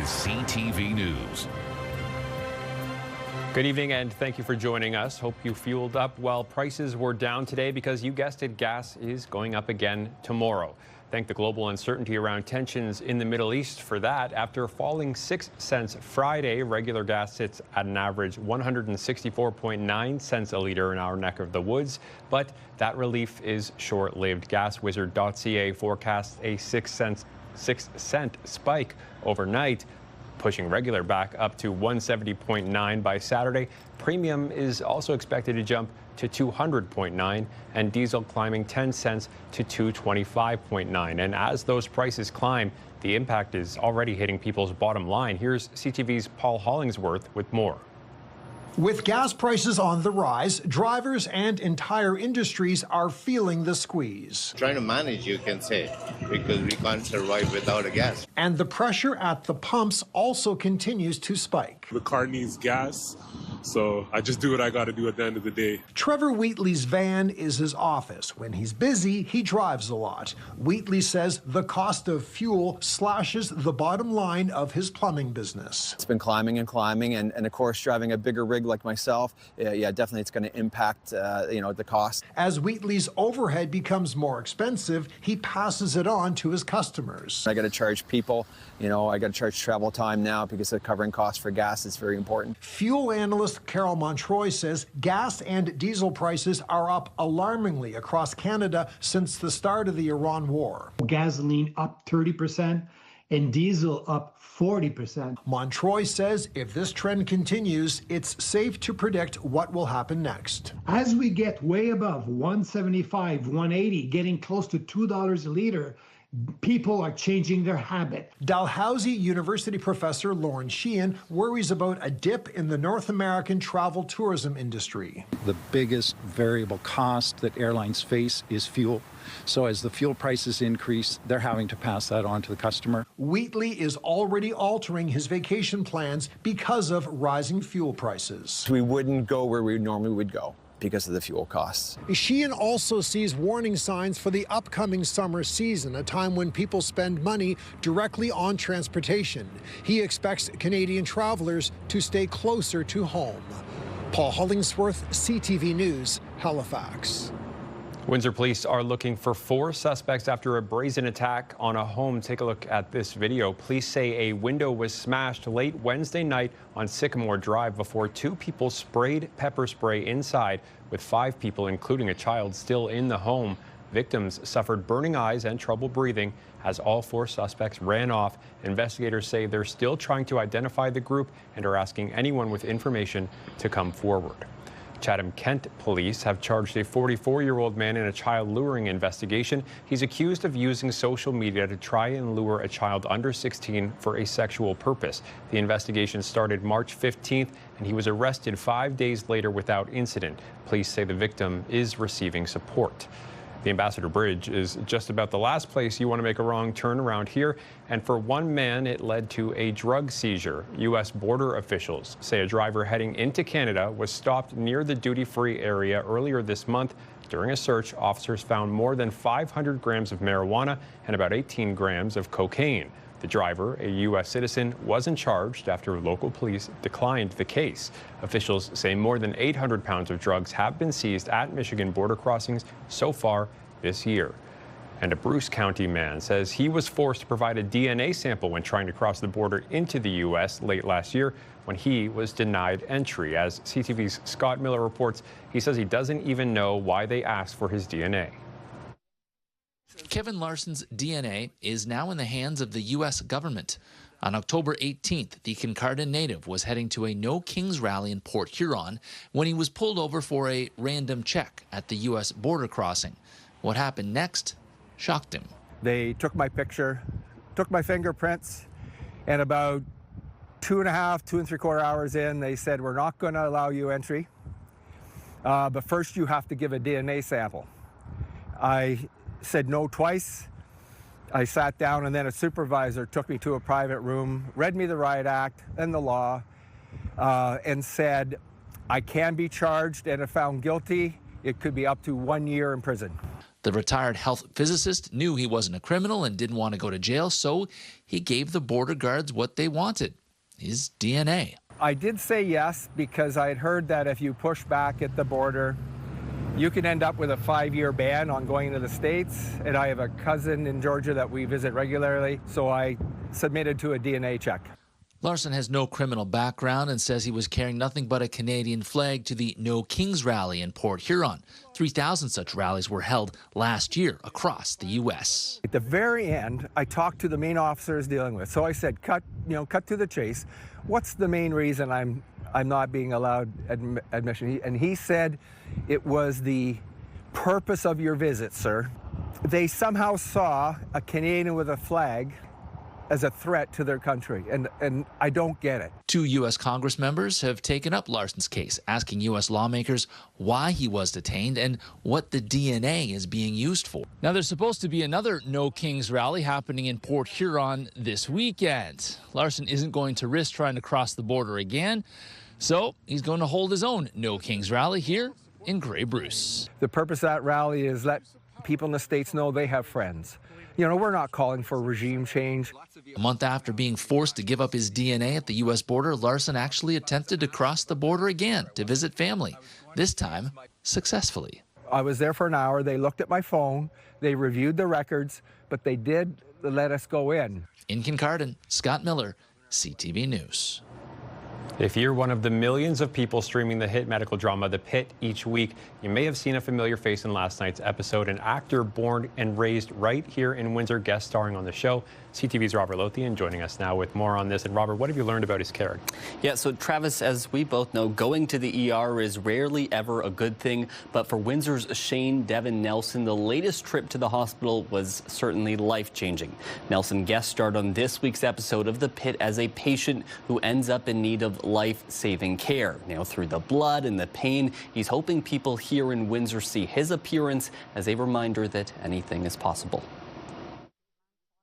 is CTV News. Good evening and thank you for joining us. Hope you fueled up while prices were down today because you guessed it, gas is going up again tomorrow. Thank the global uncertainty around tensions in the Middle East for that. After falling 6 cents Friday, regular gas sits at an average 164.9 cents a litre in our neck of the woods. But that relief is short-lived. GasWizard.ca forecasts a 6 cent spike overnight, pushing regular back up to 170.9 by Saturday. Premium is also expected to jump to 200.9 and diesel climbing 10 cents to 225.9. And as those prices climb, the impact is already hitting people's bottom line. Here's CTV's Paul Hollingsworth with more. With gas prices on the rise, drivers and entire industries are feeling the squeeze. Trying to manage, you can say, because we can't survive without a gas. And the pressure at the pumps also continues to spike. The car needs gas, so I just do what I got to do at the end of the day. Trevor Wheatley's van is his office. When he's busy, he drives a lot. Wheatley says the cost of fuel slashes the bottom line of his plumbing business. It's been climbing and climbing, and of course, driving a bigger rig like myself, yeah, definitely it's going to impact, the cost. As Wheatley's overhead becomes more expensive, he passes it on to his customers. I got to charge people, I got to charge travel time now because of covering costs for gas is very important. Fuel analyst Carol Montroy says gas and diesel prices are up alarmingly across Canada since the start of the Iran war. Gasoline up 30% and diesel up 40%. Montroy says if this trend continues, it's safe to predict what will happen next. As we get way above 175, 180, getting close to $2 a liter, people are changing their habit. Dalhousie University professor Lauren Sheehan worries about a dip in the North American travel tourism industry. The biggest variable cost that airlines face is fuel. So as the fuel prices increase, they're having to pass that on to the customer. Wheatley is already altering his vacation plans because of rising fuel prices. We wouldn't go where we normally would go because of the fuel costs. Sheehan also sees warning signs for the upcoming summer season, a time when people spend money directly on transportation. He expects Canadian travelers to stay closer to home. Paul Hollingsworth, CTV News, Halifax. Windsor police are looking for 4 suspects after a brazen attack on a home. Take a look at this video. Police say a window was smashed late Wednesday night on Sycamore Drive before 2 people sprayed pepper spray inside, with 5 people, including a child, still in the home. Victims suffered burning eyes and trouble breathing as all 4 suspects ran off. Investigators say they're still trying to identify the group and are asking anyone with information to come forward. Chatham-Kent police have charged a 44-year-old man in a child luring investigation. He's accused of using social media to try and lure a child under 16 for a sexual purpose. The investigation started March 15th, and he was arrested 5 days later without incident. Police say the victim is receiving support. The Ambassador Bridge is just about the last place you want to make a wrong turn around here, and for one man, it led to a drug seizure. U.S. border officials say a driver heading into Canada was stopped near the duty-free area earlier this month. During a search, officers found more than 500 grams of marijuana and about 18 grams of cocaine. The driver, a U.S. citizen, wasn't charged after local police declined the case. Officials say more than 800 pounds of drugs have been seized at Michigan border crossings so far this year. And a Bruce County man says he was forced to provide a DNA sample when trying to cross the border into the U.S. late last year when he was denied entry. As CTV's Scott Miller reports, he says he doesn't even know why they asked for his DNA. Kevin Larson's DNA is now in the hands of the U.S. government. On October 18th, the Kincardine native was heading to a No Kings rally in Port Huron when he was pulled over for a random check at the U.S. border crossing. What happened next shocked him. They took my picture, took my fingerprints, and about 2 3/4 hours in, they said, "We're not going to allow you entry, but first you have to give a DNA sample." I said no twice. I sat down, and then a supervisor took me to a private room, read me the riot act and the law, and said I can be charged, and if found guilty, it could be up to 1 year in prison. The retired health physicist knew he wasn't a criminal and didn't want to go to jail, so he gave the border guards what they wanted, his DNA. I did say yes because I had heard that if you push back at the border, you can end up with a 5-year ban on going to the States. And I have a cousin in Georgia that we visit regularly, so I submitted to a DNA check. Larson has no criminal background and says he was carrying nothing but a Canadian flag to the No Kings rally in Port Huron. 3,000 such rallies were held last year across the U.S. At the very end, I talked to the main officers dealing with. So I said, cut to the chase. What's the main reason I'm not being allowed admission? And he said, it was the purpose of your visit, sir. They somehow saw a Canadian with a flag as a threat to their country, and I don't get it. 2 U.S. Congress members have taken up Larson's case, asking U.S. lawmakers why he was detained and what the DNA is being used for. Now, there's supposed to be another No Kings rally happening in Port Huron this weekend. Larson isn't going to risk trying to cross the border again, so he's going to hold his own No Kings rally here in Grey Bruce. The purpose of that rally is let people in the States know they have friends. We're not calling for regime change. A month after being forced to give up his DNA at the U.S. border, Larson actually attempted to cross the border again to visit family, this time successfully. I was there for an hour. They looked at my phone. They reviewed the records, but they did let us go in. In Kincardine, Scott Miller, CTV News. If you're one of the millions of people streaming the hit medical drama The Pit each week, you may have seen a familiar face in last night's episode. An actor born and raised right here in Windsor, guest starring on the show. CTV's Robert Lothian joining us now with more on this. And Robert, what have you learned about his character? Yeah, so Travis, as we both know, going to the ER is rarely ever a good thing. But for Windsor's Shane Devin Nelson, the latest trip to the hospital was certainly life-changing. Nelson guest starred on this week's episode of The Pit as a patient who ends up in need of life-saving care. Now, through the blood and the pain, he's hoping people here in Windsor see his appearance as a reminder that anything is possible.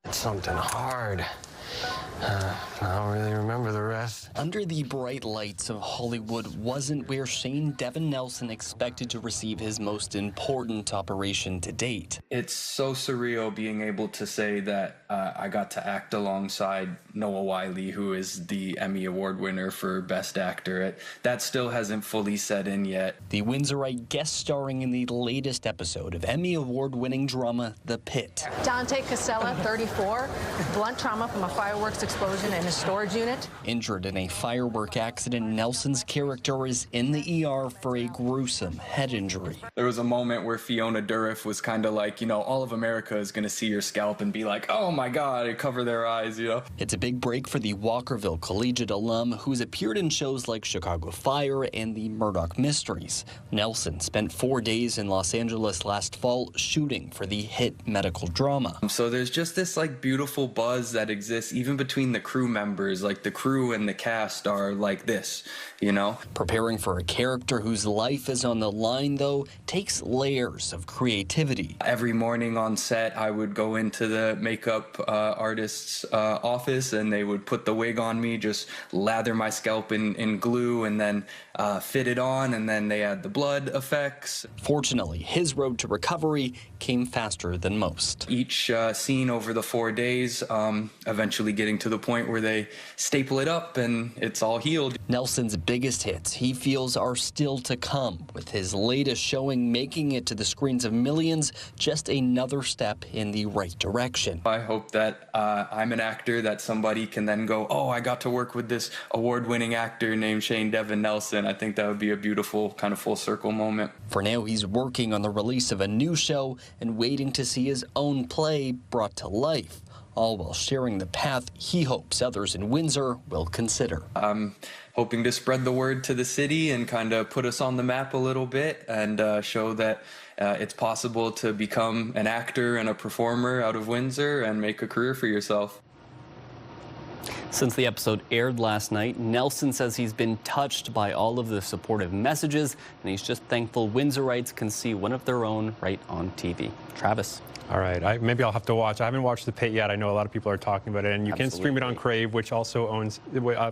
It's something hard. I don't really remember the rest. Under the bright lights of Hollywood wasn't where Shane Devin Nelson expected to receive his most important operation to date. It's so surreal being able to say that I got to act alongside Noah Wyle, who is the Emmy Award winner for Best Actor. That still hasn't fully set in yet. The Windsorite guest starring in the latest episode of Emmy Award-winning drama The Pit. Dante Casella, 34, blunt trauma from a fireworks explosion in his storage unit. Injured in a firework accident, Nelson's character is in the ER for a gruesome head injury. There was a moment where Fiona Dourif was kind of like, all of America is going to see your scalp and be like, oh my God, and cover their eyes, It's a big break for the Walkerville Collegiate alum who's appeared in shows like Chicago Fire and the Murdoch Mysteries. Nelson spent 4 days in Los Angeles last fall shooting for the hit medical drama. So there's just this beautiful buzz that exists even between the crew members. The crew and the cast are like this, Preparing for a character whose life is on the line, though, takes layers of creativity. Every morning on set, I would go into the makeup artist's office and they would put the wig on me, just lather my scalp in glue and then fit it on, and then they add the blood effects. Fortunately, his road to recovery came faster than most. Each scene over the 4 days, eventually getting to the point where they staple it up and it's all healed. Nelson's biggest hits, he feels, are still to come, with his latest showing making it to the screens of millions, just another step in the right direction. I hope that I'm an actor that somebody can then go, oh, I got to work with this award-winning actor named Shane Devin Nelson. I think that would be a beautiful kind of full circle moment. For now, he's working on the release of a new show and waiting to see his own play brought to life, all while sharing the path he hopes others in Windsor will consider. I'm hoping to spread the word to the city and kind of put us on the map a little bit and show that it's possible to become an actor and a performer out of Windsor and make a career for yourself. Since the episode aired last night, Nelson says he's been touched by all of the supportive messages, and he's just thankful Windsorites can see one of their own right on TV. Travis. All right, maybe I'll have to watch. I haven't watched The Pit yet. I know a lot of people are talking about it, and you can stream it on Crave, which also owns,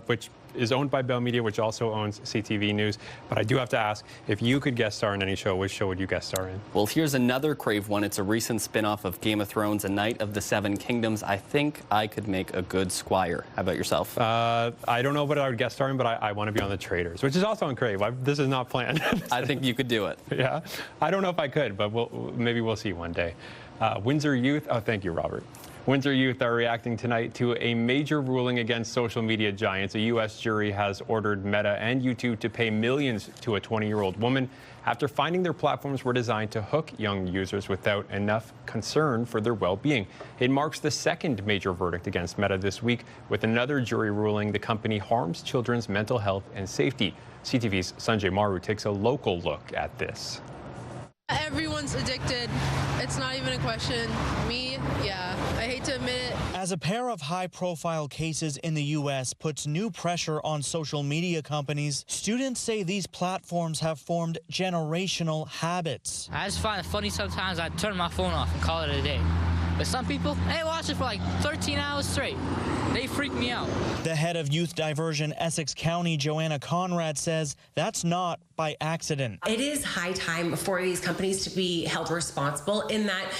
which is owned by Bell Media, which also owns CTV News. But I do have to ask, if you could guest star in any show, which show would you guest star in? Well, here's another Crave one. It's a recent spin-off of Game of Thrones, A Knight of the Seven Kingdoms. I think I could make a good squire. How about yourself? I don't know what I would guest star in, but I want to be on The Traitors, which is also on Crave. This is not planned. I think you could do it. Yeah, I don't know if I could, but maybe we'll see one day. Windsor Youth, oh, thank you, Robert. Windsor Youth are reacting tonight to a major ruling against social media giants. A U.S. jury has ordered Meta and YouTube to pay millions to a 20-year-old woman after finding their platforms were designed to hook young users without enough concern for their well-being. It marks the second major verdict against Meta this week, with another jury ruling the company harms children's mental health and safety. CTV's Sanjay Maru takes a local look at this. Everyone's addicted. It's not even a question. Me, yeah, I hate to admit it. As a pair of high-profile cases in the U.S. puts new pressure on social media companies, students say these platforms have formed generational habits. I just find it funny sometimes. I turn my phone off and call it a day. But some people, they watch it for like 13 hours straight. They freak me out. The head of youth diversion Essex County, Joanna Conrad, says that's not by accident. It is high time for these companies to be held responsible in that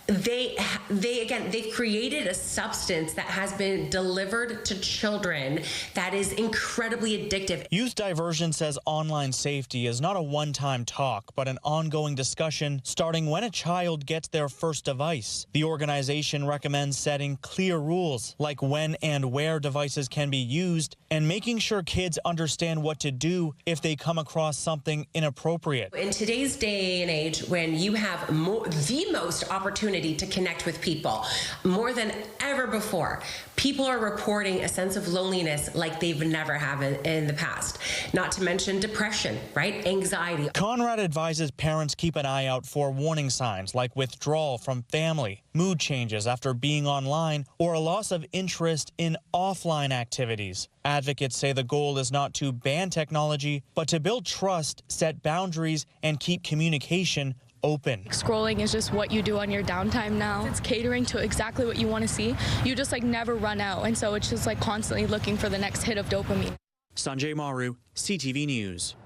they've created a substance that has been delivered to children that is incredibly addictive. Youth Diversion says online safety is not a one-time talk, but an ongoing discussion starting when a child gets their first device. The organization recommends setting clear rules, like when and where devices can be used, and making sure kids understand what to do if they come across something inappropriate. In today's day and age, when you have the most opportunity to connect with people, more than ever before, people are reporting a sense of loneliness like they've never have in the past. Not to mention depression, right? Anxiety. Conrad advises parents keep an eye out for warning signs like withdrawal from family, mood changes after being online, or a loss of interest in offline activities. Advocates say the goal is not to ban technology, but to build trust, set boundaries, and keep communication open. Scrolling is just what you do on your downtime now. It's catering to exactly what you want to see. You just never run out, and so it's just constantly looking for the next hit of dopamine. Sanjay Maru, CTV News.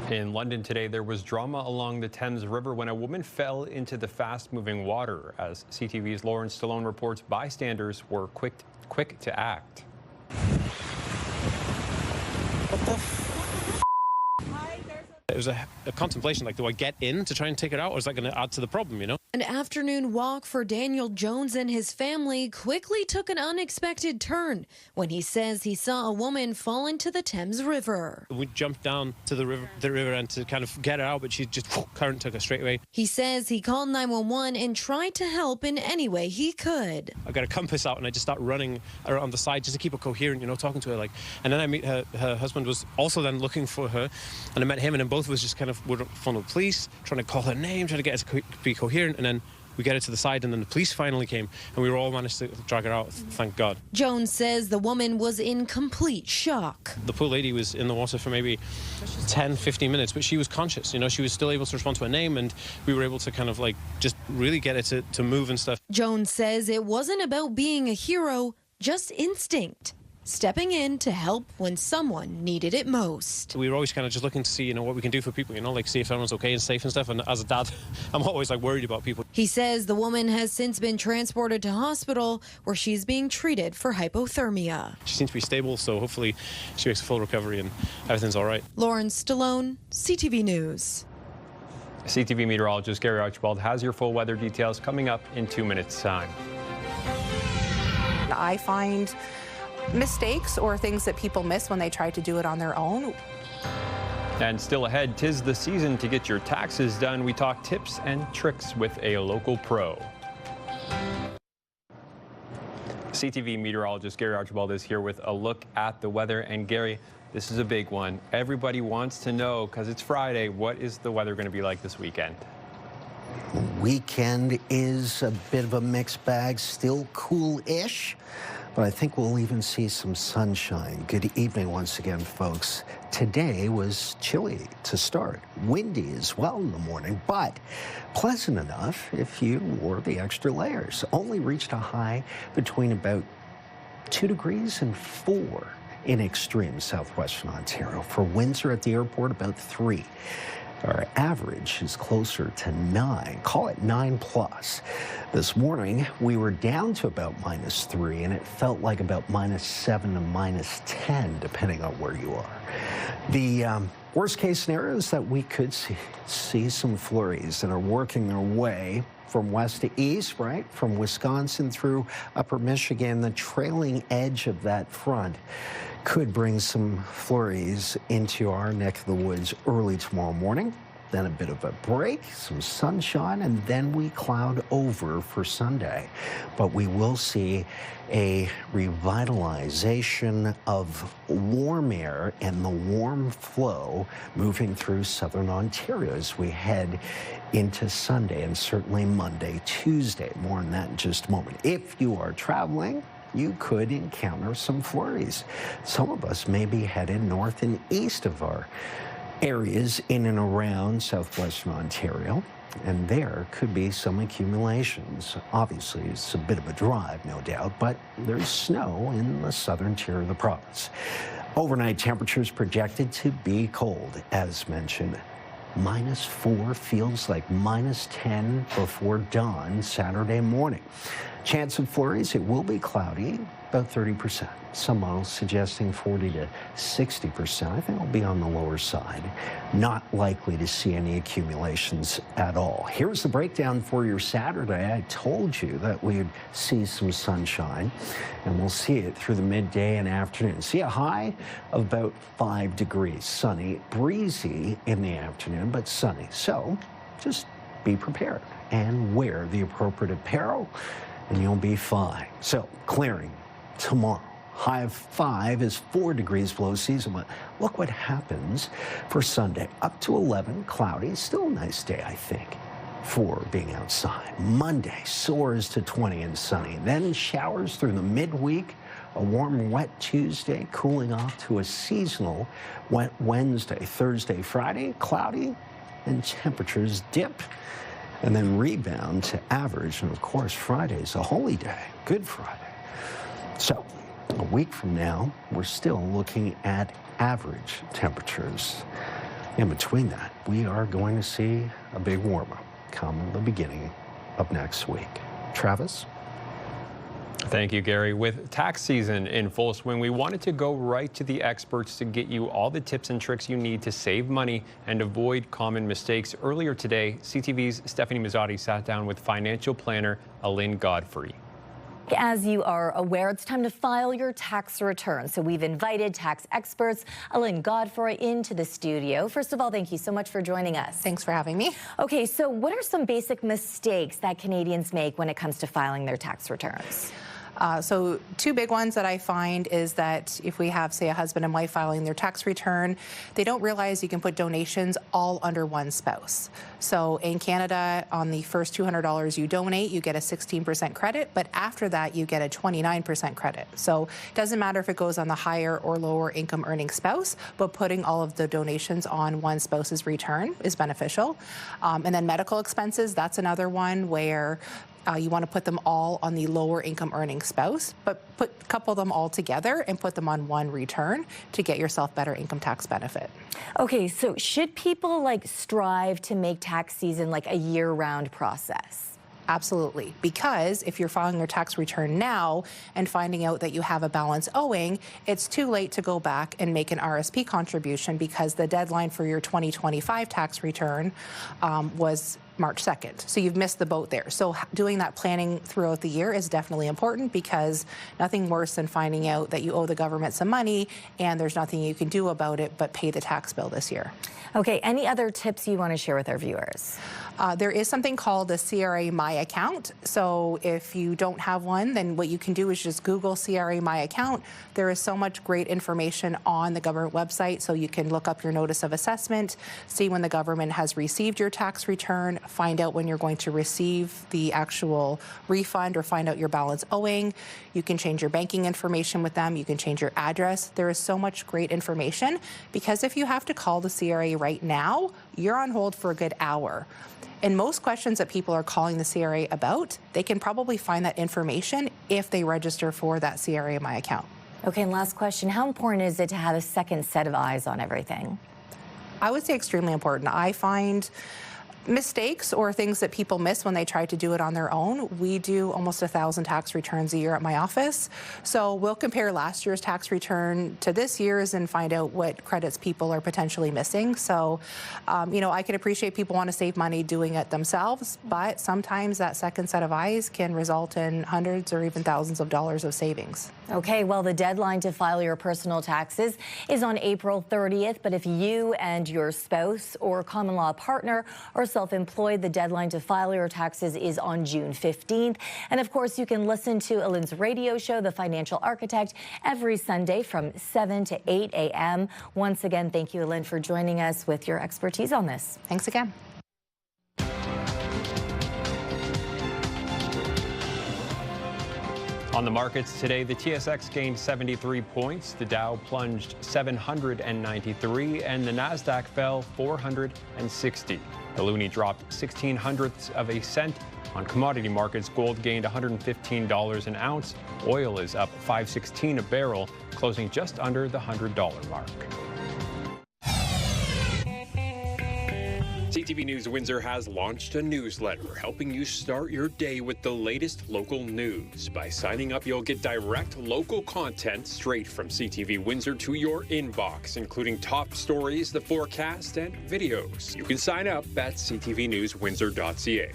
In London today, there was drama along the Thames River when a woman fell into the fast-moving water. As CTV's Lauren Stallone reports, bystanders were quick to act. What the It was a contemplation, do I get in to try and take it out, or is that going to add to the problem, you know? An afternoon walk for Daniel Jones and his family quickly took an unexpected turn when he says he saw a woman fall into the Thames River. We jumped down to the river and to kind of get her out, but she just, current took her straight away. He says he called 911 and tried to help in any way he could. I got a compass out and I just start running around the side just to keep her coherent, talking to her. And then I meet her husband was also then looking for her, and I met him, and then both of us just kind of were in front of the police, trying to call her name, trying to get her to be coherent, and then we get her to the side, and then the police finally came, and we were all managed to drag her out, thank God. Jones says the woman was in complete shock. The poor lady was in the water for maybe 10, 15 minutes, but she was conscious, she was still able to respond to her name, and we were able to kind of just really get her to move and stuff. Jones says it wasn't about being a hero, just instinct. Stepping in to help when someone needed it most. We were always kind of just looking to see, what we can do for people, see if everyone's okay and safe and stuff. And as a dad, I'm always worried about people. He says the woman has since been transported to hospital where she's being treated for hypothermia. She seems to be stable, so hopefully she makes a full recovery and everything's all right. Lauren Stallone, CTV News. CTV meteorologist Gary Archibald has your full weather details coming up in 2 minutes' time. I find mistakes or things that people miss when they try to do it on their own. And still ahead, 'tis the season to get your taxes done. We talk tips and tricks with a local pro. CTV meteorologist Gary Archibald is here with a look at the weather. And Gary, this is a big one. Everybody wants to know, because it's Friday, what is the weather going to be like this weekend? Weekend is a bit of a mixed bag, still cool-ish, but I think we'll even see some sunshine. Good evening once again, folks. Today was chilly to start, windy as well in the morning, but pleasant enough if you wore the extra layers. Only reached a high between about 2 degrees and 4 in extreme southwestern Ontario. For Windsor at the airport, about 3. Our average is closer to 9, call it 9 plus. This morning, we were down to about -3, and it felt like about -7 to -10, depending on where you are. The worst case scenario is that we could see some flurries that are working their way from west to east, right? From Wisconsin through upper Michigan. The trailing edge of that front could bring some flurries into our neck of the woods early tomorrow morning. Then a bit of a break, some sunshine, and then we cloud over for Sunday. But we will see a revitalization of warm air and the warm flow moving through southern Ontario as we head into Sunday and certainly Monday, Tuesday. More on that in just a moment. If you are traveling, you could encounter some flurries. Some of us may be headed north and east of our areas in and around southwestern Ontario, and there could be some accumulations. Obviously, it's a bit of a drive, no doubt, but there's snow in the southern tier of the province. Overnight temperatures projected to be cold, as mentioned. -4 feels like -10 before dawn Saturday morning. Chance of flurries, it will be cloudy, about 30%. Some models suggesting 40 to 60%. I think it'll be on the lower side. Not likely to see any accumulations at all. Here's the breakdown for your Saturday. I told you that we'd see some sunshine, and we'll see it through the midday and afternoon. See a high of about 5 degrees. Sunny, breezy in the afternoon, but sunny. So just be prepared and wear the appropriate apparel, and you'll be fine. So clearing tomorrow. High of 5 is 4 degrees below seasonal. Look what happens for Sunday. Up to 11, cloudy. Still a nice day, I think, for being outside. Monday soars to 20 and sunny. Then showers through the midweek. A warm, wet Tuesday, cooling off to a seasonal wet Wednesday. Thursday, Friday, cloudy, and temperatures dip and then rebound to average. And of course, Friday's a holy day, Good Friday. So a week from now, we're still looking at average temperatures. In between that, we are going to see a big warm-up come the beginning of next week. Travis? Thank you, Gary. With tax season in full swing, we wanted to go right to the experts to get you all the tips and tricks you need to save money and avoid common mistakes. Earlier today, CTV's Stephanie Mazzotti sat down with financial planner Alin Godfrey. As you are aware, it's time to file your tax return. So we've invited tax experts Alin Godfrey into the studio. First of all, thank you so much for joining us. Thanks for having me. Okay, so what are some basic mistakes that Canadians make when it comes to filing their tax returns? So 2 big ones that I find is that if we have, say, a husband and wife filing their tax return, they don't realize you can put donations all under one spouse. So in Canada, on the first $200 you donate, you get a 16% credit, but after that, you get a 29% credit. So it doesn't matter if it goes on the higher or lower income earning spouse, but putting all of the donations on one spouse's return is beneficial. And then medical expenses, that's another one where you want to put them all on the lower income earning spouse, but couple them all together and put them on one return to get yourself better income tax benefit. Okay, so should people strive to make tax season like a year-round process? Absolutely, because if you're filing your tax return now and finding out that you have a balance owing, it's too late to go back and make an RSP contribution because the deadline for your 2025 tax return was March 2nd. So you've missed the boat there. So doing that planning throughout the year is definitely important because nothing worse than finding out that you owe the government some money and there's nothing you can do about it but pay the tax bill this year. Okay, any other tips you want to share with our viewers? There is something called the CRA My Account. So if you don't have one, then what you can do is just Google CRA My Account. There is so much great information on the government website, so you can look up your notice of assessment, see when the government has received your tax return, find out when you're going to receive the actual refund or find out your balance owing. You can change your banking information with them. You can change your address. There is so much great information because if you have to call the CRA right now, you're on hold for a good hour. And most questions that people are calling the CRA about, they can probably find that information if they register for that CRA My Account. Okay, and last question. How important is it to have a second set of eyes on everything? I would say extremely important. I find mistakes or things that people miss when they try to do it on their own. We do almost 1,000 tax returns a year at my office. So we'll compare last year's tax return to this year's and find out what credits people are potentially missing. So, you know, I can appreciate people want to save money doing it themselves, but sometimes that second set of eyes can result in hundreds or even thousands of dollars of savings. Okay, well, the deadline to file your personal taxes is on April 30th, but if you and your spouse or common law partner are self-employed, the deadline to file your taxes is on June 15th. And of course, you can listen to Alynn's radio show, The Financial Architect, every Sunday from 7 to 8 a.m. Once again, thank you, Alynn, for joining us with your expertise on this. Thanks again. On the markets today, the TSX gained 73 points, the Dow plunged 793, and the Nasdaq fell 460. The loonie dropped 0.16 of a cent. On commodity markets, gold gained $115 an ounce. Oil is up $5.16 a barrel, closing just under the $100 mark. CTV News Windsor has launched a newsletter helping you start your day with the latest local news. By signing up, you'll get direct local content straight from CTV Windsor to your inbox, including top stories, the forecast, and videos. You can sign up at ctvnewswindsor.ca.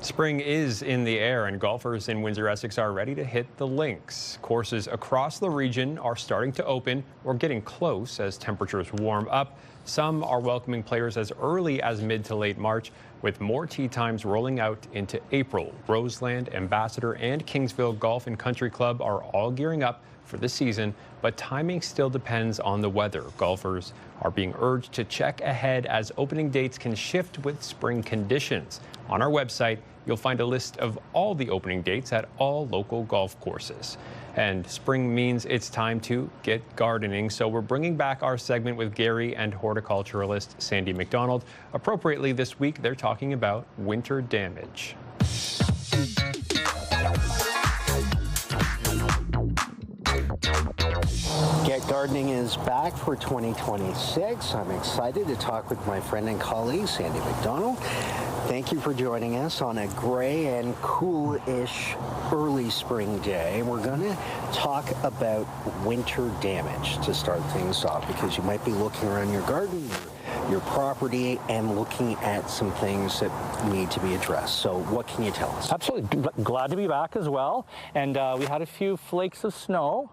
Spring is in the air, and golfers in Windsor-Essex are ready to hit the links. Courses across the region are starting to open or getting close as temperatures warm up. Some are welcoming players as early as mid to late March, with more tee times rolling out into April. Roseland, Ambassador, and Kingsville Golf and Country Club are all gearing up for the season, but timing still depends on the weather. Golfers are being urged to check ahead as opening dates can shift with spring conditions. On our website, you'll find a list of all the opening dates at all local golf courses. And spring means it's time to get gardening, so we're bringing back our segment with Gary and horticulturalist Sandy McDonald. Appropriately this week, they're talking about winter damage. Get Gardening is back for 2026. I'm excited to talk with my friend and colleague, Sandy McDonald. Thank you for joining us on a gray and cool-ish early spring day. We're going to talk about winter damage to start things off, because you might be looking around your garden, your property, and looking at some things that need to be addressed. So what can you tell us? Absolutely. Glad to be back as well. And we had a few flakes of snow.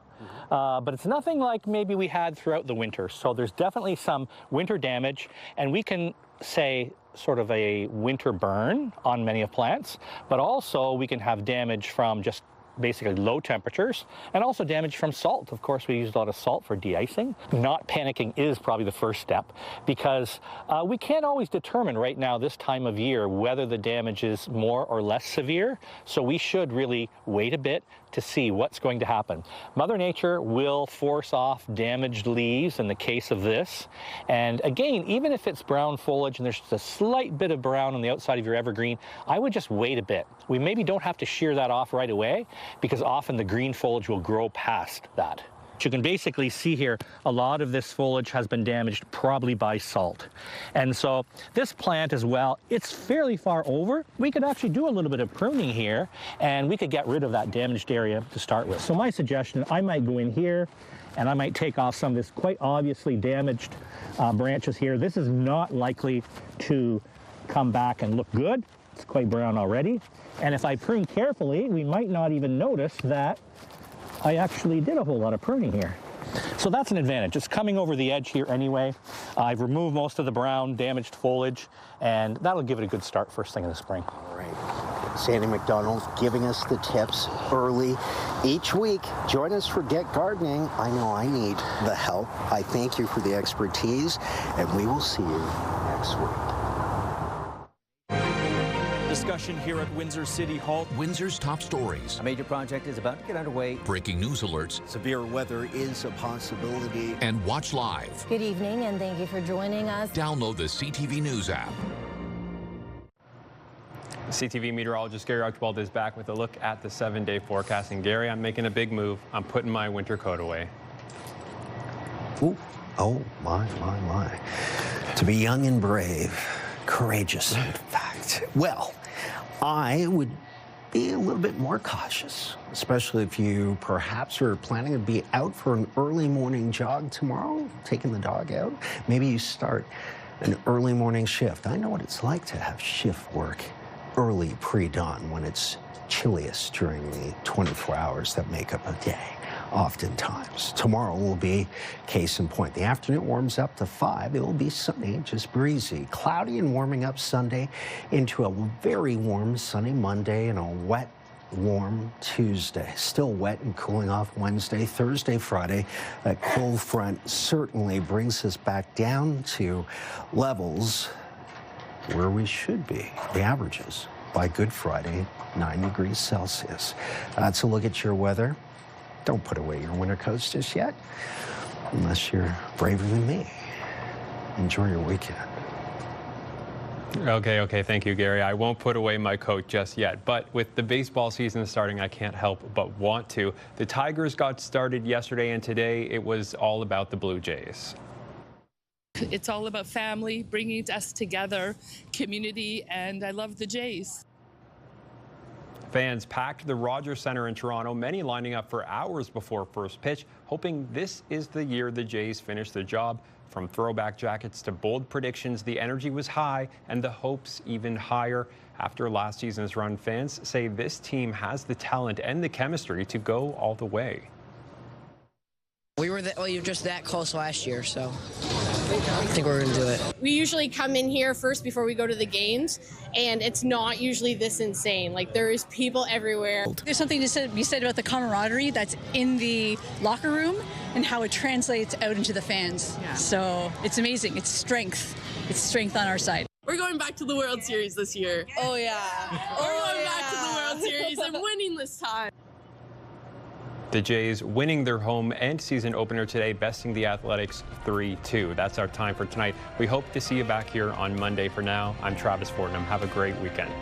But it's nothing like maybe we had throughout the winter. So there's definitely some winter damage, and we can say sort of a winter burn on many of plants, but also we can have damage from just basically low temperatures, and also damage from salt. Of course, we use a lot of salt for de-icing. Not panicking is probably the first step, because we can't always determine right now this time of year whether the damage is more or less severe, so we should really wait a bit to see what's going to happen. Mother Nature will force off damaged leaves in the case of this, and again, even if it's brown foliage and there's just a slight bit of brown on the outside of your evergreen, I would just wait a bit. We maybe don't have to shear that off right away, because often the green foliage will grow past that. You can basically see here, a lot of this foliage has been damaged probably by salt. And so this plant as well, it's fairly far over. We could actually do a little bit of pruning here, and we could get rid of that damaged area to start with. So my suggestion, I might go in here and I might take off some of this quite obviously damaged branches here. This is not likely to come back and look good. It's quite brown already. And if I prune carefully, we might not even notice that I actually did a whole lot of pruning here. So that's an advantage. It's coming over the edge here anyway. I've removed most of the brown damaged foliage, and that'll give it a good start first thing in the spring. All right. Sandy McDonald giving us the tips early each week. Join us for Get Gardening. I know I need the help. I thank you for the expertise, and we will see you next week. Discussion here at Windsor City Hall. Windsor's top stories. A major project is about to get underway. Breaking news alerts. Severe weather is a possibility. And watch live. Good evening, and thank you for joining us. Download the CTV News app. CTV meteorologist Gary Archibald is back with a look at the 7-day forecast. And Gary, I'm making a big move. I'm putting my winter coat away. Ooh. Oh, my. To be young and brave, courageous, in fact. Well, I would be a little bit more cautious, especially if you perhaps are planning to be out for an early morning jog tomorrow, taking the dog out. Maybe you start an early morning shift. I know what it's like to have shift work early pre-dawn when it's chilliest during the 24 hours that make up a day. Oftentimes. Tomorrow will be case in point. The afternoon warms up to 5. It will be sunny, just breezy. Cloudy and warming up Sunday into a very warm sunny Monday and a wet, warm Tuesday. Still wet and cooling off Wednesday, Thursday, Friday. That cold front certainly brings us back down to levels where we should be, the averages. By Good Friday, 9 degrees Celsius. That's a look at your weather. Don't put away your winter coats just yet, unless you're braver than me. Enjoy your weekend. Okay, thank you, Gary. I won't put away my coat just yet, but with the baseball season starting, I can't help but want to. The Tigers got started yesterday, and today it was all about the Blue Jays. It's all about family, bringing us together, community, and I love the Jays. Fans packed the Rogers Centre in Toronto, many lining up for hours before first pitch, hoping this is the year the Jays finish the job. From throwback jackets to bold predictions, the energy was high and the hopes even higher. After last season's run, fans say this team has the talent and the chemistry to go all the way. We were just that close last year, so I think we're going to do it. We usually come in here first before we go to the games, and it's not usually this insane. Like, there is people everywhere. There's something to be said about the camaraderie that's in the locker room and how it translates out into the fans. Yeah. So it's amazing. It's strength. It's strength on our side. We're going back to the World Series this year. Oh, yeah. We're going back to the World Series and winning this time. The Jays winning their home and season opener today, besting the Athletics 3-2. That's our time for tonight. We hope to see you back here on Monday. For now, I'm Travis Fortnum. Have a great weekend.